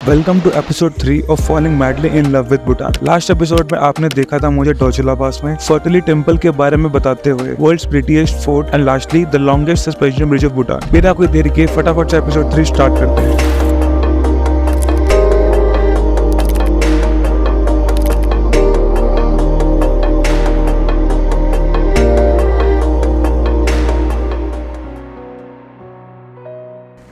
Welcome to episode 3 of falling madly in love with Bhutan. Last episode में आपने देखा था मुझे डोजिला पास में फर्टिलिटी टेंपल के बारे में बताते हुए world's prettiest fort and lastly the longest suspension bridge of Bhutan. बिना कोई देरी के फटाफट से एपिसोड 3 स्टार्ट करते हैं।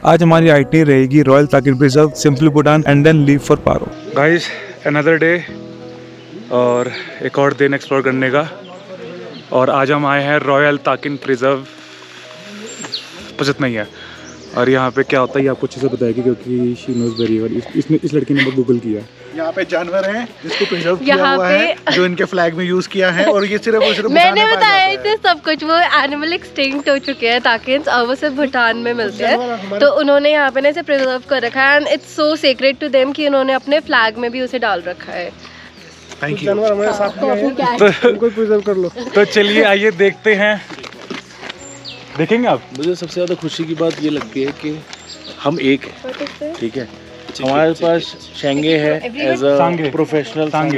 आज हमारी आईटी रहेगी royal takin preserve, simply Bhutan and then leave for Paro. Guys another day और एक और दिन एक्सप्लोर करने का, और आज हम आए हैं रॉयल ताकिन प्रिजर्व। पसंद नहीं है और यहाँ पे क्या होता है ये आपको अच्छे से बताएगी क्योंकि शी नोज वेरी वेल। इसने इस लड़की ने बहुत गूगल किया। यहाँ पे जानवर हैं जिसको प्रिजर्व किया हुआ है, जो इनके फ्लैग में यूज किया है, और ये सिर्फ और सिर्फ मैंने बताया थे सब कुछ। वो एनिमल एक्सटिंक्ट हो चुके हैं ताकिन्स, और वो सिर्फ भूटान में मिलते हैं, तो उन्होंने यहाँ पे ना इसे प्रिजर्व कर रखा है and it's so secret to them कि उन्होंने अपने फ्लैग में भी उसे डाल रखा है। Thank you. जानवर हमारे साथ हैं, उनको प्रिजर्व कर लो। तो चलिए आइए देखते हैं। देखेंगे आप। मुझे सबसे ज़्यादा खुशी की बात ये लगती है कि हम एक हैं, ठीक है। हमारे पास शेंगे है as a professional guide,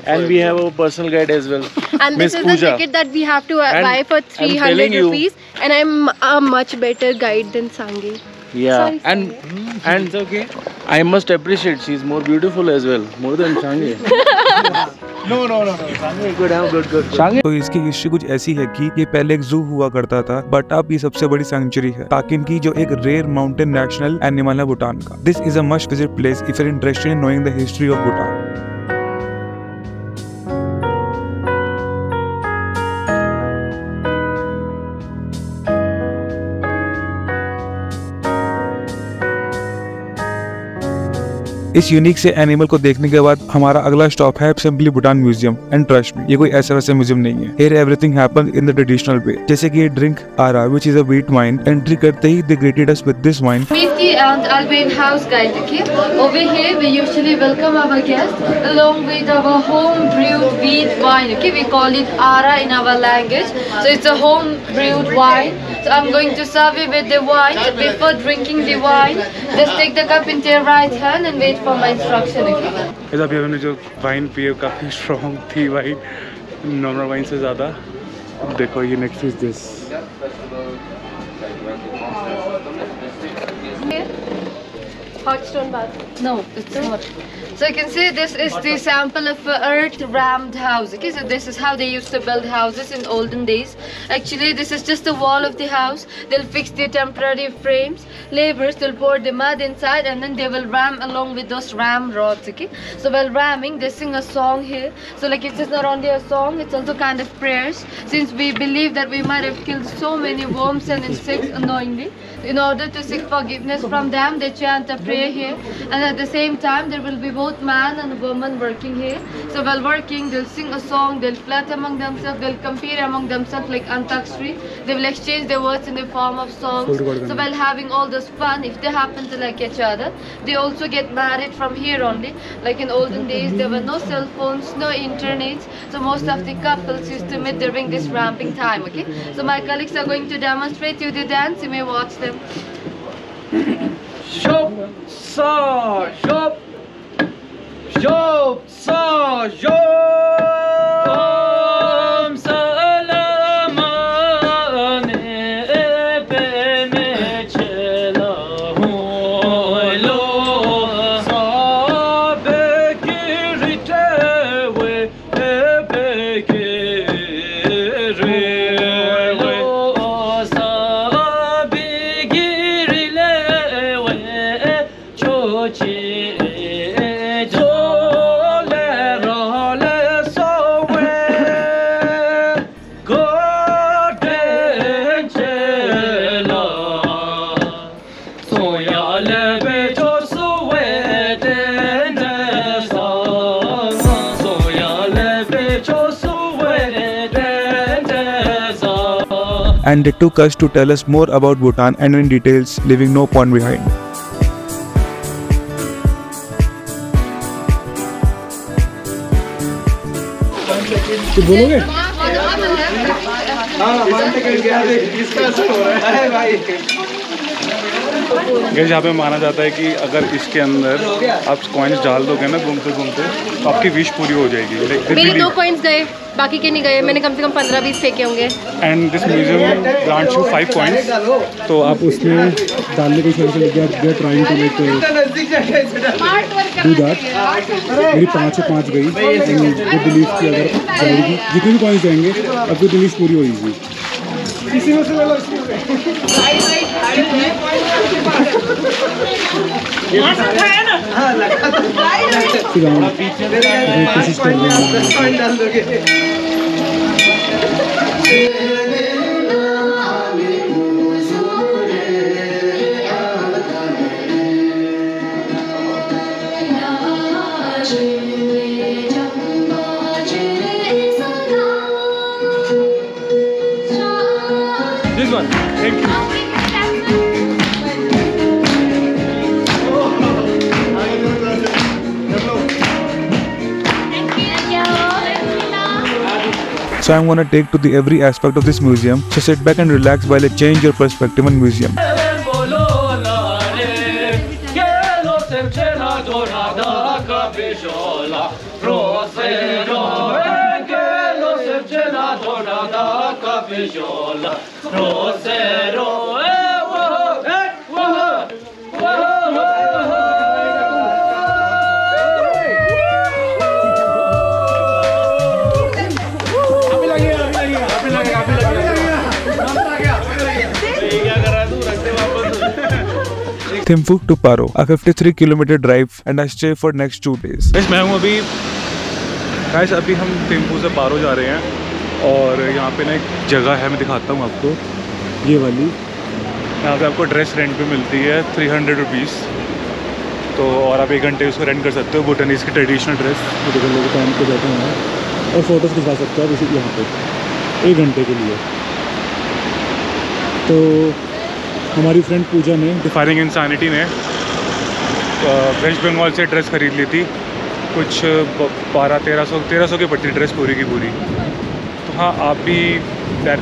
and we have a personal guide as well, and this is the ticket that we have to buy for 300 rupees, and I'm a much better guide than Sangi. Yeah, and okay, I must appreciate she is more beautiful as well, more than Sangi. No. Sangi good. तो इसकी history कुछ ऐसी है कि ये पहले एक जू हुआ करता था, बट अब ये सबसे बड़ी सैंक्चुरी है ताकिन की, जो एक रेयर माउंटेन नेशनल एनिमल है भूटान का। This is a must visit place if you are interested in knowing the history of Bhutan. इस यूनिक से एनिमल को देखने के बाद हमारा अगला स्टॉप है simply Bhutan museum. And trust me, ये कोई ऐसा वैसा म्यूजियम नहीं है। Here everything happens in the traditional way. जैसे कि ये drink ara which is a wheat wine. Entry करते ही they greeted us with this wine. Whiskey and Albanian house guide, okay? Over here we usually welcome our guests along with our home brewed wheat wine, okay? We call it ara in our language. So it's a home brewed wine. So I'm going to serve you with the wine. Before drinking the wine, just take the cup into your right hand and wait for my instruction, okay? इस अभी हमने जो wine P है काफी strong थी wine, normal wine से ज्यादा। देखो ये next is this. Hot stone bath? No, it's not. So you can see this is the sample of earth rammed house. Okay, so this is how they used to build houses in olden days. Actually, this is just the wall of the house. They'll fix the temporary frames. Laborers will pour the mud inside, and then they will ram along with those ram rods. Okay, so while ramming, they sing a song here. So like it's just not only a song; it's also kind of prayers. Since we believe that we might have killed so many worms and insects unknowingly, in order to seek forgiveness from them, they chant a prayer here, and at the same time there will be both man and woman working here. So while working, they'll sing a song, they'll flirt among themselves, they'll compete among themselves like Antakshri. They will exchange their words in the form of songs. So while having all this fun, if they happen to like each other, they also get married from here only. Like in olden days, there were no cell phones, no internet, so most of the couples used to meet during this ramping time. Okay, so my colleagues are going to demonstrate you the dance. You may watch them. Shop sa shop shop sa shop om salamane bene chela lo sabe kirite we And they took us to tell us more about Bhutan and in details, leaving no point behind. तो बोलोगे? हाँ, इसका असर हो रहा है भाई। Guys यहाँ पे माना जाता है कि अगर इसके अंदर आप कॉइन्स डाल दोगे ना घूमते घूमते तो आपकी विश पूरी हो जाएगी। मेरे 2 कॉइन्स गए, बाकी के नहीं गए। मैंने कम से कम 15-20 फेंके होंगे। And this museum grants you 5 coins, तो आप उसमें डालने की कोशिश करेंगे। Trying to make do that. मेरी 5 से 5 गई। वो बिलीव की अगर जाएगी जितने भी कॉइन्स जाएंगे आपकी बिलीव पूरी होगी। इसी में से कोशिश कर रहे हैं। This one, thank you. So I'm gonna take to the every aspect of this museum. So sit back and relax while I change your perspective on museum. Thimphu to Paro, a 53-kilometer drive, and I stay for next 2 days. Guys, मैं हूँ अभी हम थिम्फू से पारो जा रहे हैं और यहाँ पे ना एक जगह है, मैं दिखाता हूँ आपको, ये वाली। यहाँ पे आपको ड्रेस रेंट पे मिलती है 300 रुपीज़, तो और आप 1 घंटे उसको रेंट कर सकते हो। भूटानीज़ की ट्रेडिशनल ड्रेस लोग पहन के जाते हैं और फोटोज़ खिंचवा सकते हो इसी यहाँ पे 1 घंटे के लिए। तो हमारी फ्रेंड पूजा ने, डिफाइनिंग इंसानिटी ने, वेस्ट बंगाल से ड्रेस ख़रीद ली थी। कुछ 1200-1300 की पड़ती ड्रेस पूरी की पूरी। तो हाँ, आप भी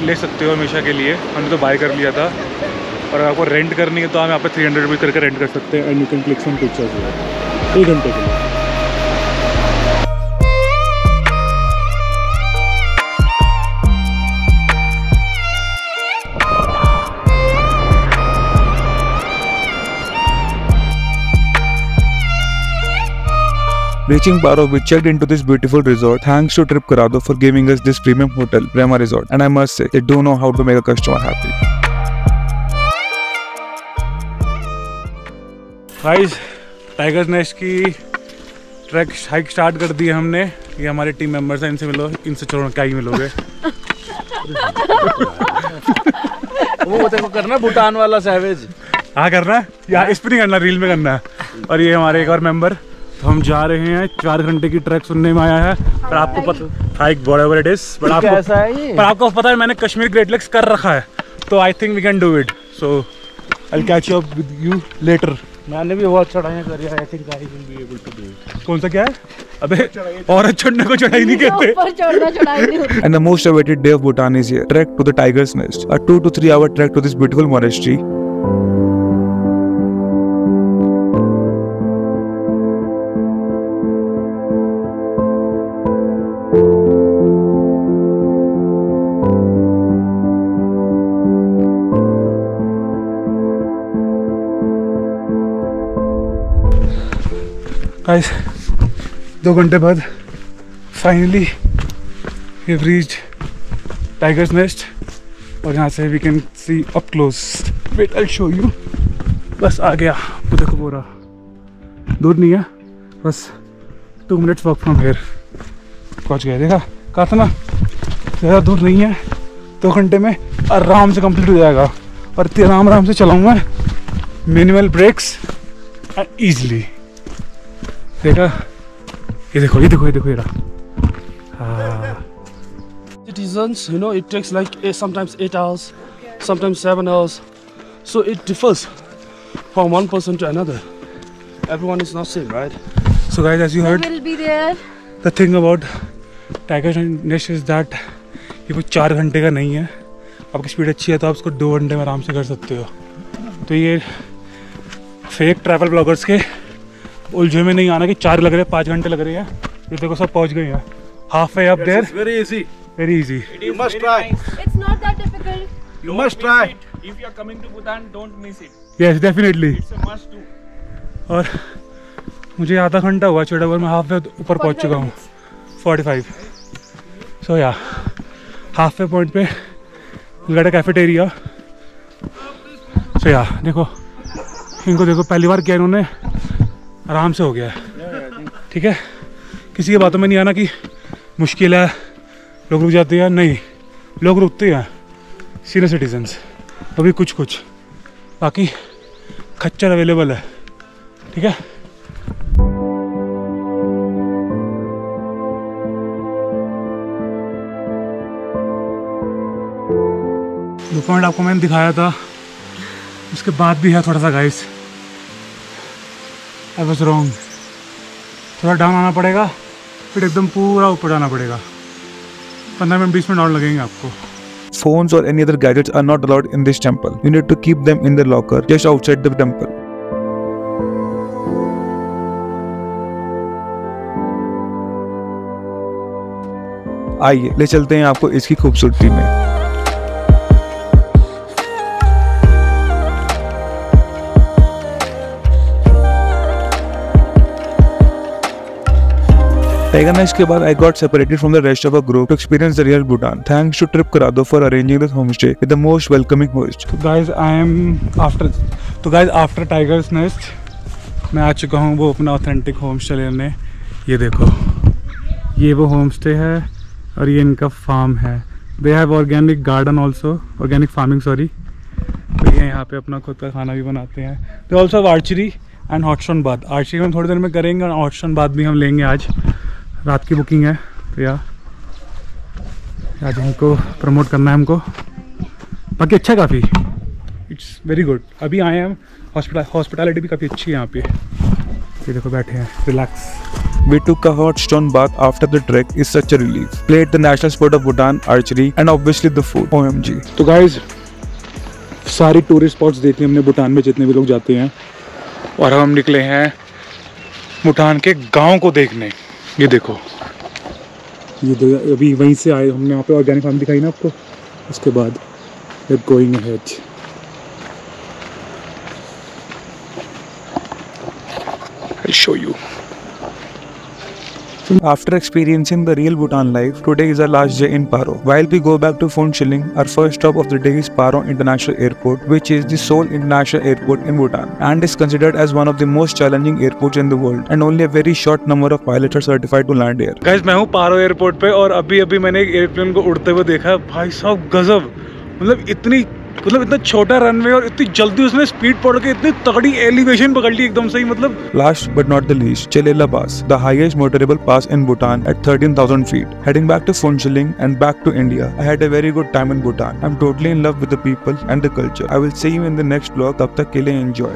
ले सकते हो हमेशा के लिए। हमने तो बाय कर लिया था, और अगर आपको रेंट करनी है तो हम यहाँ पे 300 रुपीज़ करके रेंट कर सकते हैं। And you can click some pictures 1 घंटे के लिए। Reaching Paro, we checked into this beautiful resort. Thanks to Trip Corrado for giving us this premium hotel, Prema Resort. And I must say, they do know how to make a customer happy. Guys, tigers nest की track hike start कर दी है हमने। ये हमारे team members हैं, इनसे मिलो। इनसे छोड़ो, क्या ही मिलोगे। वो तेरे को करना भूटान वाला सैवेज। हाँ करना है, या इस पे नहीं करना, रील में करना है। और ये हमारे एक और मेंबर। तो हम जा रहे हैं, 4 घंटे की ट्रैक सुनने में आया है। पर आपको पता हाइक व्हाटएवर इट इज, पर आपको पता है मैंने कश्मीर ग्रेट लेक्स कर रखा है, तो I think we can do it. So I will catch up with you later. मैंने भी बहुत चढ़ाइयाँ करी है, I think I will be able to do it. कौन सा क्या है? अबे और चढ़ने को चढ़ाई नहीं कहते। ऊपर चढ़ना चढ़ाई नहीं होती। And the most awaited day of Bhutan is here. Trek to the Tiger's Nest, a 2 to 3 hour trek to this beautiful monastery. Guys, 2 घंटे बाद finally we reached tiger's nest, और यहाँ से we can see up close. Wait I show you. बस आ गया, वो देखो पूरा दूर नहीं है, बस 2 मिनट्स वॉक फ्रॉम हेयर पहुँच गया। देखा, कहा था ना ज़्यादा दूर नहीं है, 2 घंटे में आराम से कंप्लीट हो जाएगा। और इतनी आराम से चलाऊँगा, मिनिमल ब्रेक्स एंड ईजली। देखा, ये देखो ये रहा। Citizens, you know, it takes like sometimes 8 hours, sometimes 7 hours. So it differs from one person to another. Everyone is not same, right? So guys, as you heard, will be there. the thing about Tiger's Nest is that ये कुछ 4 घंटे का नहीं है। आपकी speed अच्छी है तो आप उसको 2 घंटे में आराम से कर सकते हो। तो ये फेक ट्रैवल ब्लॉगर्स के उलझे में नहीं आना कि 4 लग रहे 5 घंटे लग रहे हैं। ये देखो सब पहुंच गए हैं, half way up there. Very easy. Very easy. You must try. It's not that difficult. You must try. If you are coming to Bhutan, don't miss it. Yes, definitely. It's a must do. और मुझे आधा घंटा हुआ चढ़ावर में, half way ऊपर पहुंच चुका हूँ 45। सो या हाफ वे पॉइंट पे गड़ा कैफेटेरिया। सो या देखो इनको, देखो पहली बार किया इन्होंने, आराम से हो गया है। ठीक है, किसी की बातों में नहीं आना कि मुश्किल है, लोग रुक जाते हैं, नहीं लोग रुकते हैं, सीनियर सिटीजन्स अभी कुछ बाकी खच्चर अवेलेबल है। ठीक है, जो पॉइंट आपको मैंने दिखाया था उसके बाद भी है थोड़ा सा गाइस, आई वाज रॉन्ग। थोड़ा डाउन आना पड़ेगा, फिर एकदम पूरा ऊपर जाना पड़ेगा। 15 मिनट 20 मिनट और लगेंगे आपको। Phones or any other gadgets are not allowed in this temple. You need to keep them in the locker just outside the temple. आइए ले चलते हैं आपको इसकी खूबसूरती में। Tiger Nest के बाद I got separated from the rest of our group to experience the real Bhutan. Thanks to Trip Karado for arranging this homestay with the most welcoming host. तो guys after Tiger's Nest मैं आ चुका हूँ वो अपना authentic home stay लेने। ये देखो, ये वो होम स्टे है और ये इनका फार्म है। They have organic garden also, organic farming sorry. तो ये यहाँ पे अपना खुद का खाना भी बनाते हैं। They also have archery and hot stone bath. Archery हम थोड़ी देर में करेंगे और हॉट स्टोन बाथ भी हम लेंगे आज। रात की बुकिंग है, तो यार आज हमको प्रमोट करना है हमको। बाकी अच्छा काफ़ी, इट्स वेरी गुड। अभी आए हैं, हॉस्पिटैलिटी भी काफ़ी अच्छी है यहाँ पे। ये देखो बैठे हैं, relax. We took a hot stone bath after the trek is such a relief. Played the national sport of Bhutan, archery, and obviously the food. OMG. तो गाइज सारी टूरिस्ट स्पॉट्स देख ली हमने भूटान में जितने भी लोग जाते हैं, और हम निकले हैं भूटान के गांव को देखने। ये देखो, ये अभी वहीं से आए हमने, यहाँ पे ऑर्गेनिक फार्म दिखाई ना आपको, उसके बाद going ahead. I'll show you. After experiencing the real Bhutan life, today is our last day in Paro. While we go back to Phon Chilling, our first stop of the day is Paro International Airport, which is the sole international airport in Bhutan and is considered as one of the most challenging airports in the world, and only a very short number of pilots are certified to land here. Guys, मैं हूँ पारो airport पे और अभी मैंने एक airplane को उड़ते हुए देखा। भाई साहब गजब, इतना छोटा रनवे और इतनी जल्दी उसने स्पीड पकड़ के इतनी तगड़ी एलिवेशन पकड़ ली एकदम से ही, मतलब। Last but not the least, Chelela Pass, the highest motorable pass in Bhutan at 13,000 feet. Heading back to Phon Chilling and back to India, I had a very good time in Bhutan. I'm totally in love with the people and the culture. I will see you in the next vlog. Tab tak ke liye enjoy.